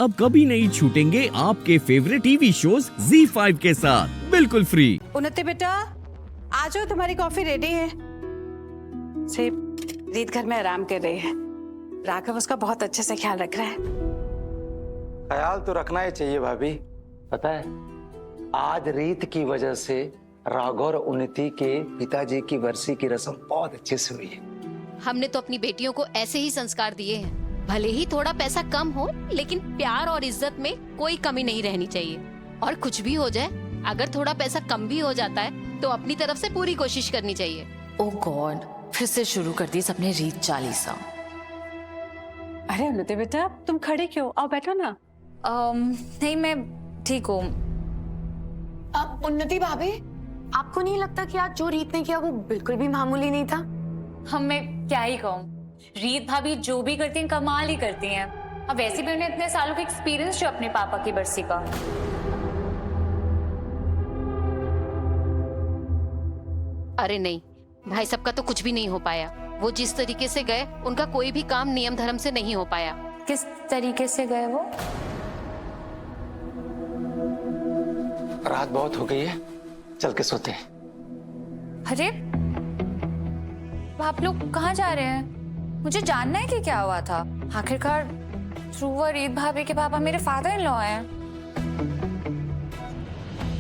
अब कभी नहीं छूटेंगे आपके फेवरेट टीवी शोज ZEE5 के साथ बिल्कुल फ्री। उन्नति बेटा, आ जाओ, तुम्हारी कॉफी रेडी है। सिर्फ रीत घर में आराम कर रही है। राघव उसका बहुत अच्छे से ख्याल रख रहा है। ख्याल तो रखना ही चाहिए भाभी। पता है, आज रीत की वजह से राघव और उन्नति के पिताजी की वर्षी की रस्म बहुत अच्छे से हुई है। हमने तो अपनी बेटियों को ऐसे ही संस्कार दिए हैं। भले ही थोड़ा पैसा कम हो, लेकिन प्यार और इज्जत में कोई कमी नहीं रहनी चाहिए। और कुछ भी हो जाए, अगर थोड़ा पैसा कम भी हो जाता है तो अपनी तरफ से पूरी कोशिश करनी चाहिए। ओह गॉड, फिर से शुरू कर दी सबने रीत चालीसा। अरे उन्नति बेटा, तुम खड़े क्यों? आओ बैठो ना। नहीं, मैं ठीक हूँ। अब उन्नति भाभी, आपको नहीं लगता कि आज जो रीत ने किया वो बिल्कुल भी मामूली नहीं था? हम मैं क्या ही कहूँ, रीत भाभी जो भी करती हैं कमाल ही करती हैं। अब वैसे भी उन्हें इतने सालों का एक्सपीरियंस जो अपने पापा की बरसी का। अरे नहीं, भाई साहब का तो कुछ भी नहीं हो पाया। वो जिस तरीके से गए, उनका कोई भी काम नियम धर्म से नहीं हो पाया। किस तरीके से गए वो? रात बहुत हो गई है, चल के सोते हैं। अरे आप लोग कहाँ जा रहे हैं? मुझे जानना है कि क्या हुआ था। आखिरकार ध्रुव और रीत भाभी के पापा मेरे फादर इन लॉ हैं।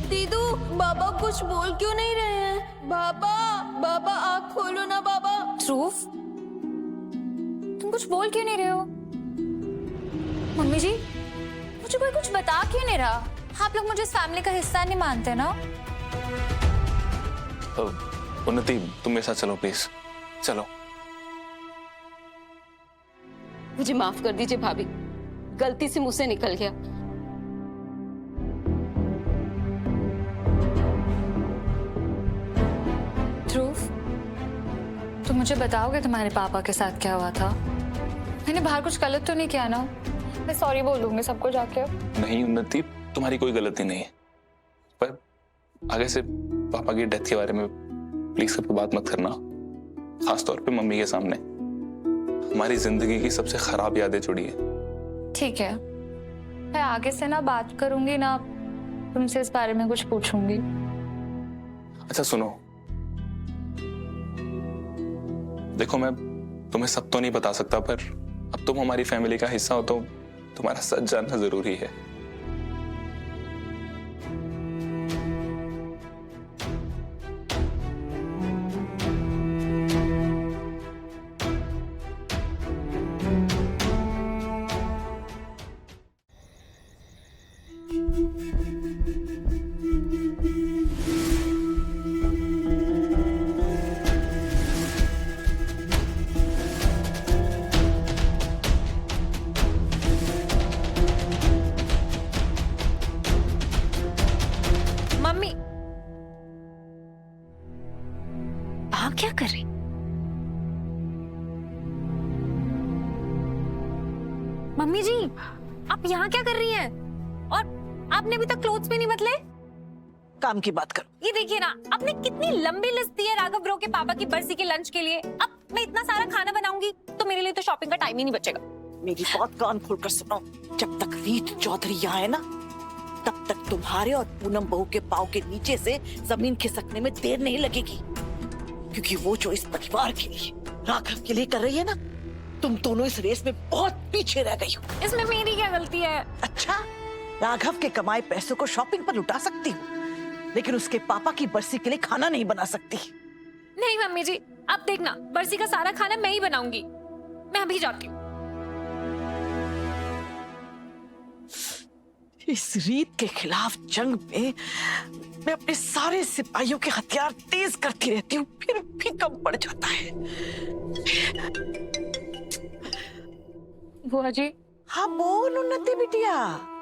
दीदू, बाबा कुछ बोल क्यों नहीं रहे हैं? बाबा, बाबा आँख खोलो ना बाबा। ध्रुव, तुम कुछ बोल क्यों नहीं रहे हो? मम्मी जी, मुझे कोई कुछ बता क्यों नहीं रहा? आप लोग मुझे इस फैमिली का हिस्सा नहीं मानते ना? उन्नति, तुम मेरे साथ चलो प्लीज, चलो। मुझे माफ कर दीजिए भाभी, गलती से मुंह से निकल गया। ध्रुव, तुम मुझे बताओगे तुम्हारे पापा के साथ क्या हुआ था? मैंने बाहर कुछ गलत तो नहीं किया ना? मैं सॉरी बोलूंगी सबको जाके। नहीं उन्नति, तुम्हारी कोई गलती नहीं है, पर आगे से पापा की डेथ के बारे में प्लीज सबको बात मत करना, खासतौर पे मम्मी के सामने। हमारी जिंदगी की सबसे खराब यादें जुड़ी है। ठीक है, मैं आगे से ना बात करूंगी ना तुमसे इस बारे में कुछ पूछूंगी। अच्छा सुनो, देखो मैं तुम्हें सब तो नहीं बता सकता, पर अब तुम हमारी फैमिली का हिस्सा हो तो तुम्हारा सच जानना जरूरी है। मम्मी, आप क्या कर रही? मम्मी जी, आप यहाँ क्या कर रही हैं? और आपने अभी तक क्लोथ्स भी नहीं बदले? काम की बात करो। ये देखिए ना, आपने कितनी लंबी लिस्ट दी है राघव ब्रो के पापा की बरसी के लंच के लिए। अब मैं इतना सारा खाना बनाऊंगी तो मेरे लिए तो शॉपिंग का टाइम ही नहीं बचेगा। मेरी बात कान खोलकर सुनो, जब तक रीत चौधरी यहाँ है ना, तब तक तुम्हारे और पूनम बहू के पाँव के नीचे से जमीन खिसकने में देर नहीं लगेगी, क्योंकि वो जो इस परिवार के लिए, राघव के लिए कर रही है ना, तुम दोनों इस रेस में बहुत पीछे रह गई हो। इसमें मेरी क्या गलती है? अच्छा, राघव के कमाए पैसों को शॉपिंग पर लुटा सकती हूँ, लेकिन उसके पापा की बरसी के लिए खाना नहीं बना सकती। नहीं मम्मी जी, आप देखना, बरसी का सारा खाना मैं ही बनाऊंगी। मैं अभी जाती हूँ। इस रीत के खिलाफ जंग में मैं अपने सारे सिपाहियों के हथियार तेज करती रहती हूँ, फिर भी कम पड़ जाता है। बुआ जी, हाँ बोल उन्नति बिटिया।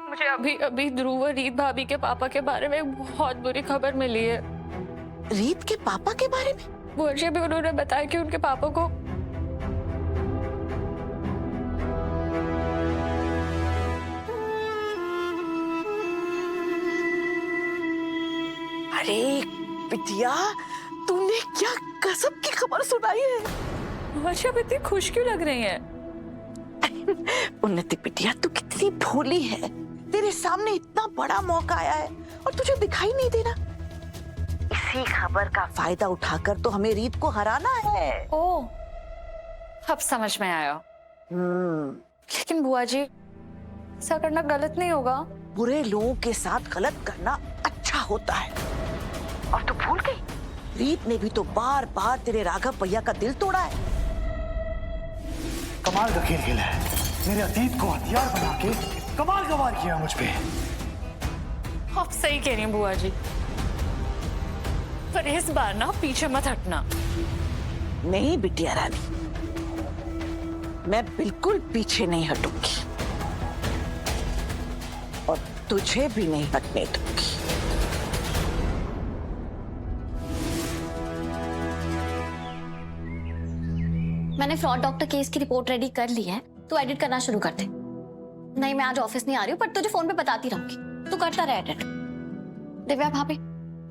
मुझे अभी अभी ध्रुव और रीत भाभी के पापा के बारे में बहुत बुरी खबर मिली है। रीत के पापा के बारे में? बुआ जी, अभी उन्होंने बताया कि उनके पापा को अरे बिटिया, तूने क्या गजब की खबर सुनाई है। बुआ जी, आप इतनी खुश क्यों लग रही हैं? उन्नति बिटिया, तू कितनी भोली है। तेरे सामने इतना बड़ा मौका आया है और तुझे दिखाई नहीं दे रहा। इसी खबर का फायदा उठाकर तो हमें रीत को हराना है। ओ, अब समझ में आया। लेकिन बुआ जी, ऐसा करना गलत नहीं होगा? बुरे लोगों के साथ गलत करना अच्छा होता है। और तू भूल गई, रीत ने भी तो बार बार तेरे राघव भैया का दिल तोड़ा है। कमाल का खेल खेला है, मेरे अतीत को हथियार बना के कमाल का वार किया मुझ पे। आप सही कह रही हैं बुआ जी, पर इस बार ना पीछे मत हटना। नहीं बिटिया रानी, मैं बिल्कुल पीछे नहीं हटूंगी और तुझे भी नहीं हटने दूंगी। मैंने फ्रॉड डॉक्टर केस की रिपोर्ट रेडी कर ली है, तू एडिट करना शुरू कर दे। नहीं, मैं आज ऑफिस नहीं आ रही हूँ, पर तुझे फोन पे बताती रहूंगी, तू करता रहे एडिट। दिव्या भाभी,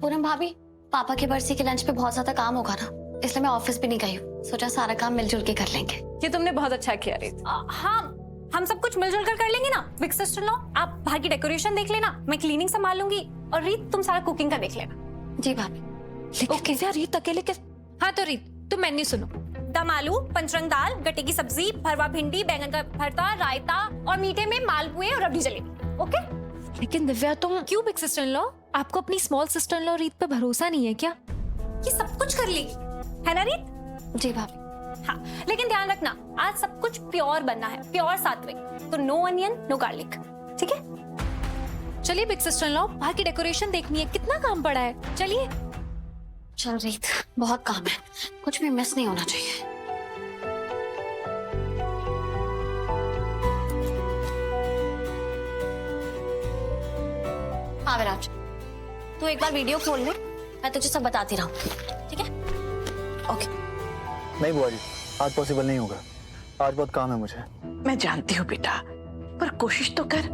पूनम भाभी, पापा की बरसी के लंच पे बहुत ज्यादा काम होगा ना, इसलिए मैं ऑफिस भी नहीं गई हूँ। सोचा सारा काम मिलजुल के कर लेंगे। ये तुमने बहुत अच्छा किया रीत। हाँ, हम सब कुछ मिलजुल कर लेंगे ना। बिग सिस्टर लो, आप बाहर की डेकोरेशन देख लेना, मैं क्लीनिंग संभाल लूंगी, और रीत तुम सारा कुकिंग का देख लेना। जी भाभी। लेकिन दिव्या, रीत अकेले के। हाँ तो रीत, तुम मेन्यू सुनो। दम आलू, पंचरंग दाल, गट्टे की सब्जी, भरवा भिंडी, बैंगन का भरता, रायता, और मीठे में मालपुए और रबड़ी जलेबी। ओके? लेकिन दिव्या, तुम क्यों बिग सिस्टर इन लॉ? आपको अपनी स्मॉल सिस्टर इन लॉ रीत पे भरोसा नहीं है क्या? ये सब कुछ कर लेगी, है ना रीत? जी भाभी। हाँ, लेकिन ध्यान रखना, आज सब कुछ प्योर बनना है, प्योर सात्विक। तो नो अनियन, नो गार्लिक, ठीक है? चलिए बिग सिस्टर इन लॉ, बाहर की डेकोरेशन देखनी है, कितना काम पड़ा है। चलिए। चल रीत, बहुत काम है, कुछ भी मिस नहीं होना चाहिए। हाँ विराज, तू एक बार वीडियो खोल ले, मैं तुझे सब बताती रहूँ, ठीक है? ओके। नहीं बुआ जी, आज पॉसिबल नहीं होगा, आज बहुत काम है मुझे। मैं जानती हूँ बेटा, पर कोशिश तो कर,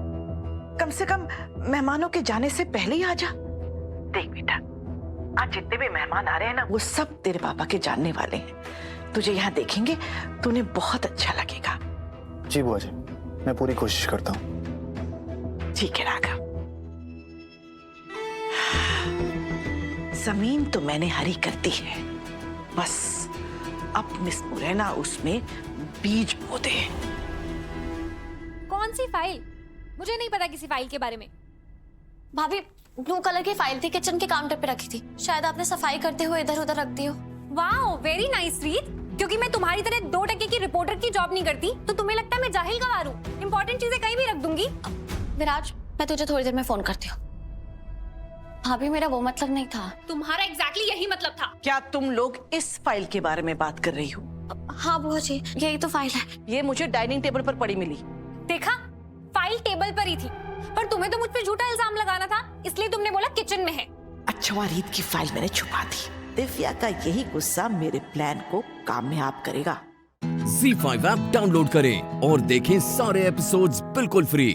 कम से कम मेहमानों के जाने से पहले ही आ जा। देख बेटा, आज जितने भी मेहमान आ रहे हैं ना, वो सब तेरे पापा के जानने वाले हैं। तुझे यहाँ देखेंगे तो उन्हें बहुत अच्छा लगेगा। जी बुआ जी, मैं पूरी कोशिश करता हूँ। ठीक है राघव। जमीन तो मैंने हरी कर दी है, बस अब मिस मुरैना उसमें बीज बो दे। कौन सी फाइल? मुझे नहीं पता किसी फाइल के बारे में। भाभी, ब्लू कलर की फाइल थी, किचन के काउंटर पे रखी थी, शायद आपने सफाई करते हुए इधर उधर रख दी हो। वाओ, वेरी नाइस रीत। क्योंकि मैं तुम्हारी तरह 2 टके की रिपोर्टर की जॉब नहीं करती, तो तुम्हें लगता है मैं जाहिल गवार हूँ। इंपॉर्टेंट चीजें कहीं भी रख दूंगी। विराज, मैं तुझे थोड़ी देर में फोन करती हूँ। भाभी, मेरा वो मतलब नहीं था। तुम्हारा एग्जैक्टली यही मतलब था। क्या तुम लोग इस फाइल के बारे में बात कर रही हो? हाँ बुआ जी, यही तो फाइल है। ये मुझे डाइनिंग टेबल पर पड़ी मिली। देखा, फाइल टेबल पर ही थी, पर तुम्हें तो मुझ पे झूठा इल्जाम लगाना था, इसलिए तुमने बोला किचन में है। अच्छा, वहाँ रीत की फाइल मैंने छुपा दी। दिव्या का यही गुस्सा मेरे प्लान को कामयाब करेगा। Z5 ऐप डाउनलोड करें और देखें सारे एपिसोड्स बिल्कुल फ्री।